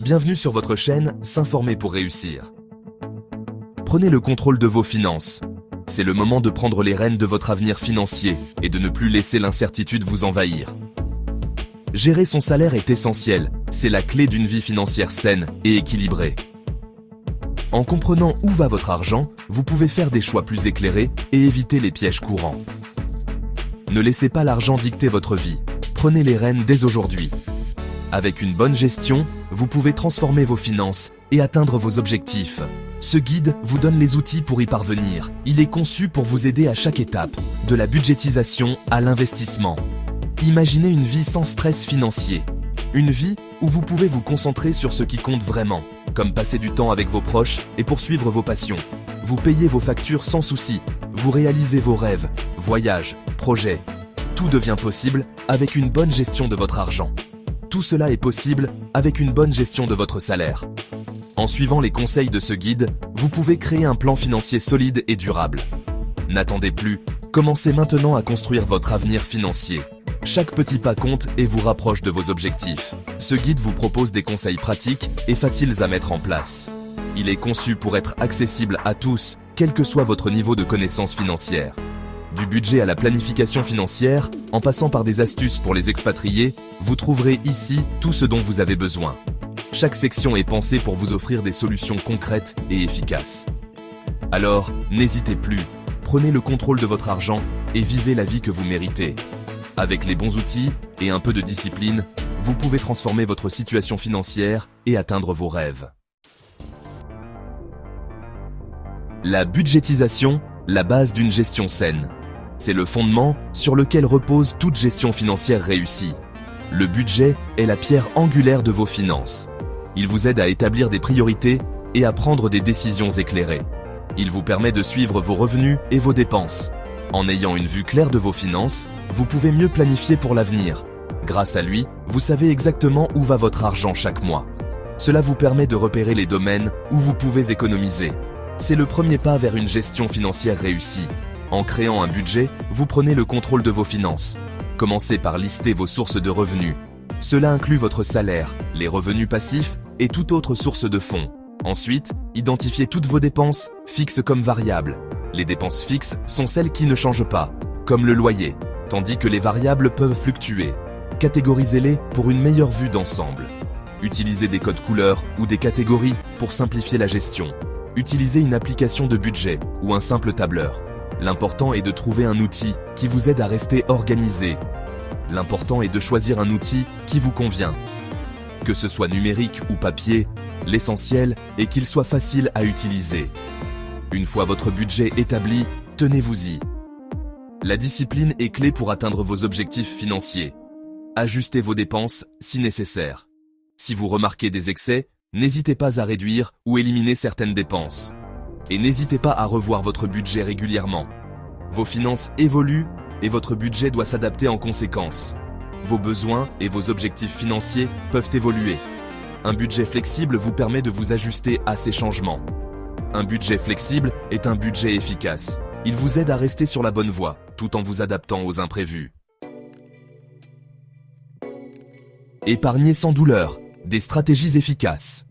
Bienvenue sur votre chaîne S'informer pour réussir. Prenez le contrôle de vos finances. C'est le moment de prendre les rênes de votre avenir financier et de ne plus laisser l'incertitude vous envahir. Gérer son salaire est essentiel, c'est la clé d'une vie financière saine et équilibrée. En comprenant où va votre argent, vous pouvez faire des choix plus éclairés et éviter les pièges courants. Ne laissez pas l'argent dicter votre vie. Prenez les rênes dès aujourd'hui. Avec une bonne gestion, vous pouvez transformer vos finances et atteindre vos objectifs. Ce guide vous donne les outils pour y parvenir. Il est conçu pour vous aider à chaque étape, de la budgétisation à l'investissement. Imaginez une vie sans stress financier. Une vie où vous pouvez vous concentrer sur ce qui compte vraiment, comme passer du temps avec vos proches et poursuivre vos passions. Vous payez vos factures sans souci, vous réalisez vos rêves, voyages, projets. Tout devient possible avec une bonne gestion de votre argent. Tout cela est possible avec une bonne gestion de votre salaire. En suivant les conseils de ce guide, vous pouvez créer un plan financier solide et durable. N'attendez plus, commencez maintenant à construire votre avenir financier. Chaque petit pas compte et vous rapproche de vos objectifs. Ce guide vous propose des conseils pratiques et faciles à mettre en place. Il est conçu pour être accessible à tous, quel que soit votre niveau de connaissance financière. Du budget à la planification financière, en passant par des astuces pour les expatriés, vous trouverez ici tout ce dont vous avez besoin. Chaque section est pensée pour vous offrir des solutions concrètes et efficaces. Alors, n'hésitez plus, prenez le contrôle de votre argent et vivez la vie que vous méritez. Avec les bons outils et un peu de discipline, vous pouvez transformer votre situation financière et atteindre vos rêves. La budgétisation, la base d'une gestion saine. C'est le fondement sur lequel repose toute gestion financière réussie. Le budget est la pierre angulaire de vos finances. Il vous aide à établir des priorités et à prendre des décisions éclairées. Il vous permet de suivre vos revenus et vos dépenses. En ayant une vue claire de vos finances, vous pouvez mieux planifier pour l'avenir. Grâce à lui, vous savez exactement où va votre argent chaque mois. Cela vous permet de repérer les domaines où vous pouvez économiser. C'est le premier pas vers une gestion financière réussie. En créant un budget, vous prenez le contrôle de vos finances. Commencez par lister vos sources de revenus. Cela inclut votre salaire, les revenus passifs et toute autre source de fonds. Ensuite, identifiez toutes vos dépenses, fixes comme variables. Les dépenses fixes sont celles qui ne changent pas, comme le loyer, tandis que les variables peuvent fluctuer. Catégorisez-les pour une meilleure vue d'ensemble. Utilisez des codes couleurs ou des catégories pour simplifier la gestion. Utilisez une application de budget ou un simple tableur. L'important est de trouver un outil qui vous aide à rester organisé. L'important est de choisir un outil qui vous convient. Que ce soit numérique ou papier, l'essentiel est qu'il soit facile à utiliser. Une fois votre budget établi, tenez-vous-y. La discipline est clé pour atteindre vos objectifs financiers. Ajustez vos dépenses si nécessaire. Si vous remarquez des excès, n'hésitez pas à réduire ou éliminer certaines dépenses. Et n'hésitez pas à revoir votre budget régulièrement. Vos finances évoluent et votre budget doit s'adapter en conséquence. Vos besoins et vos objectifs financiers peuvent évoluer. Un budget flexible vous permet de vous ajuster à ces changements. Un budget flexible est un budget efficace. Il vous aide à rester sur la bonne voie, tout en vous adaptant aux imprévus. Épargner sans douleur, des stratégies efficaces.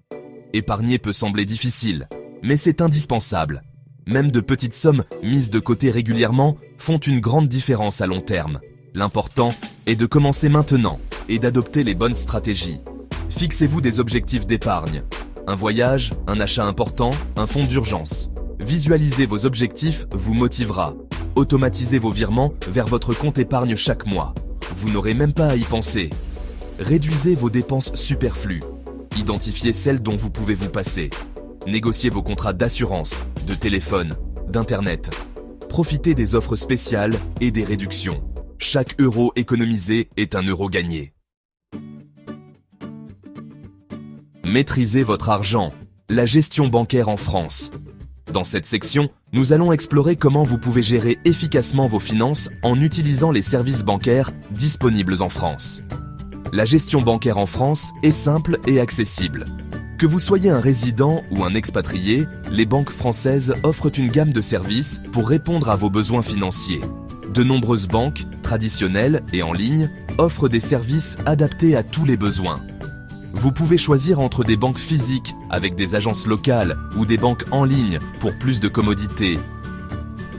Épargner peut sembler difficile, mais c'est indispensable. Même de petites sommes mises de côté régulièrement font une grande différence à long terme. L'important est de commencer maintenant et d'adopter les bonnes stratégies. Fixez-vous des objectifs d'épargne. Un voyage, un achat important, un fonds d'urgence. Visualiser vos objectifs vous motivera. Automatisez vos virements vers votre compte épargne chaque mois. Vous n'aurez même pas à y penser. Réduisez vos dépenses superflues. Identifiez celles dont vous pouvez vous passer. Négociez vos contrats d'assurance, de téléphone, d'internet. Profitez des offres spéciales et des réductions. Chaque euro économisé est un euro gagné. Maîtrisez votre argent. La gestion bancaire en France. Dans cette section, nous allons explorer comment vous pouvez gérer efficacement vos finances en utilisant les services bancaires disponibles en France. La gestion bancaire en France est simple et accessible. Que vous soyez un résident ou un expatrié, les banques françaises offrent une gamme de services pour répondre à vos besoins financiers. De nombreuses banques, traditionnelles et en ligne, offrent des services adaptés à tous les besoins. Vous pouvez choisir entre des banques physiques avec des agences locales ou des banques en ligne pour plus de commodité.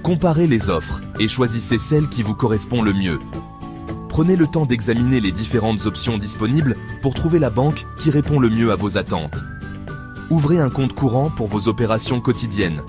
Comparez les offres et choisissez celle qui vous correspond le mieux. Prenez le temps d'examiner les différentes options disponibles pour trouver la banque qui répond le mieux à vos attentes. Ouvrez un compte courant pour vos opérations quotidiennes.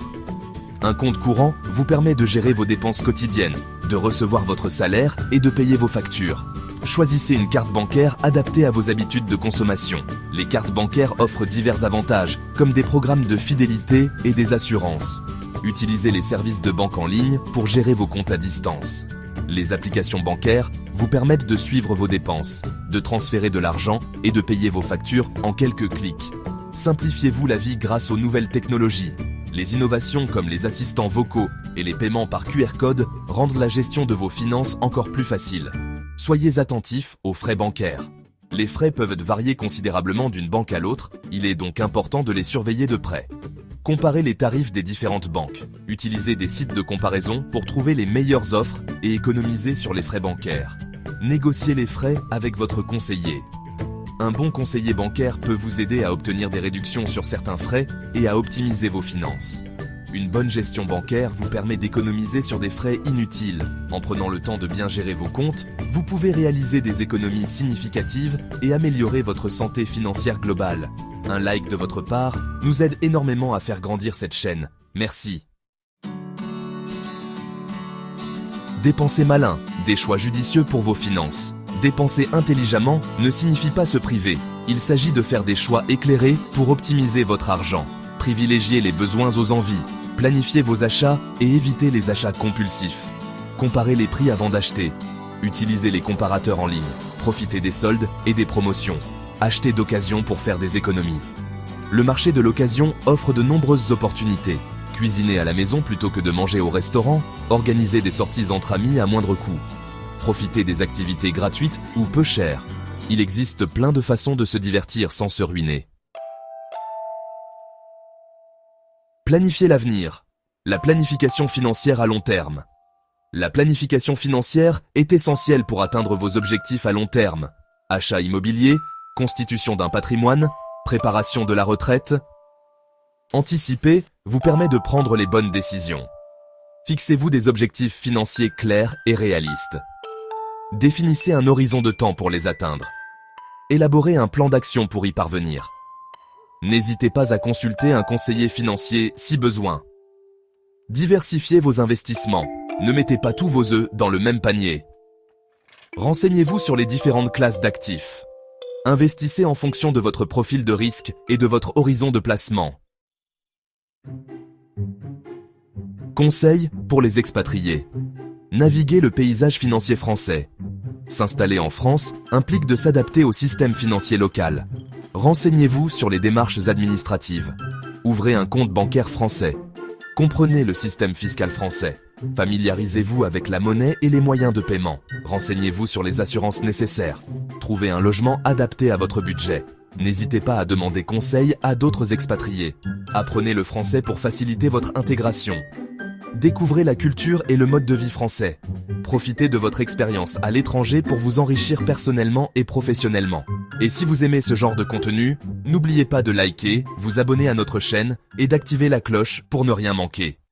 Un compte courant vous permet de gérer vos dépenses quotidiennes, de recevoir votre salaire et de payer vos factures. Choisissez une carte bancaire adaptée à vos habitudes de consommation. Les cartes bancaires offrent divers avantages, comme des programmes de fidélité et des assurances. Utilisez les services de banque en ligne pour gérer vos comptes à distance. Les applications bancaires vous permettent de suivre vos dépenses, de transférer de l'argent et de payer vos factures en quelques clics. Simplifiez-vous la vie grâce aux nouvelles technologies. Les innovations comme les assistants vocaux et les paiements par QR code rendent la gestion de vos finances encore plus facile. Soyez attentifs aux frais bancaires. Les frais peuvent varier considérablement d'une banque à l'autre, il est donc important de les surveiller de près. Comparez les tarifs des différentes banques. Utilisez des sites de comparaison pour trouver les meilleures offres et économiser sur les frais bancaires. Négociez les frais avec votre conseiller. Un bon conseiller bancaire peut vous aider à obtenir des réductions sur certains frais et à optimiser vos finances. Une bonne gestion bancaire vous permet d'économiser sur des frais inutiles. En prenant le temps de bien gérer vos comptes, vous pouvez réaliser des économies significatives et améliorer votre santé financière globale. Un like de votre part nous aide énormément à faire grandir cette chaîne. Merci. Dépensez malin, des choix judicieux pour vos finances. Dépenser intelligemment ne signifie pas se priver. Il s'agit de faire des choix éclairés pour optimiser votre argent. Privilégiez les besoins aux envies. Planifiez vos achats et évitez les achats compulsifs. Comparez les prix avant d'acheter. Utilisez les comparateurs en ligne. Profitez des soldes et des promotions. Achetez d'occasion pour faire des économies. Le marché de l'occasion offre de nombreuses opportunités. Cuisinez à la maison plutôt que de manger au restaurant. Organisez des sorties entre amis à moindre coût. Profitez des activités gratuites ou peu chères. Il existe plein de façons de se divertir sans se ruiner. Planifiez l'avenir. La planification financière à long terme. La planification financière est essentielle pour atteindre vos objectifs à long terme. Achat immobilier, constitution d'un patrimoine, préparation de la retraite. Anticiper vous permet de prendre les bonnes décisions. Fixez-vous des objectifs financiers clairs et réalistes. Définissez un horizon de temps pour les atteindre. Élaborez un plan d'action pour y parvenir. N'hésitez pas à consulter un conseiller financier si besoin. Diversifiez vos investissements. Ne mettez pas tous vos œufs dans le même panier. Renseignez-vous sur les différentes classes d'actifs. Investissez en fonction de votre profil de risque et de votre horizon de placement. Conseils pour les expatriés. Naviguer le paysage financier français. S'installer en France implique de s'adapter au système financier local. Renseignez-vous sur les démarches administratives. Ouvrez un compte bancaire français. Comprenez le système fiscal français. Familiarisez-vous avec la monnaie et les moyens de paiement. Renseignez-vous sur les assurances nécessaires. Trouvez un logement adapté à votre budget. N'hésitez pas à demander conseil à d'autres expatriés. Apprenez le français pour faciliter votre intégration. Découvrez la culture et le mode de vie français. Profitez de votre expérience à l'étranger pour vous enrichir personnellement et professionnellement. Et si vous aimez ce genre de contenu, n'oubliez pas de liker, vous abonner à notre chaîne et d'activer la cloche pour ne rien manquer.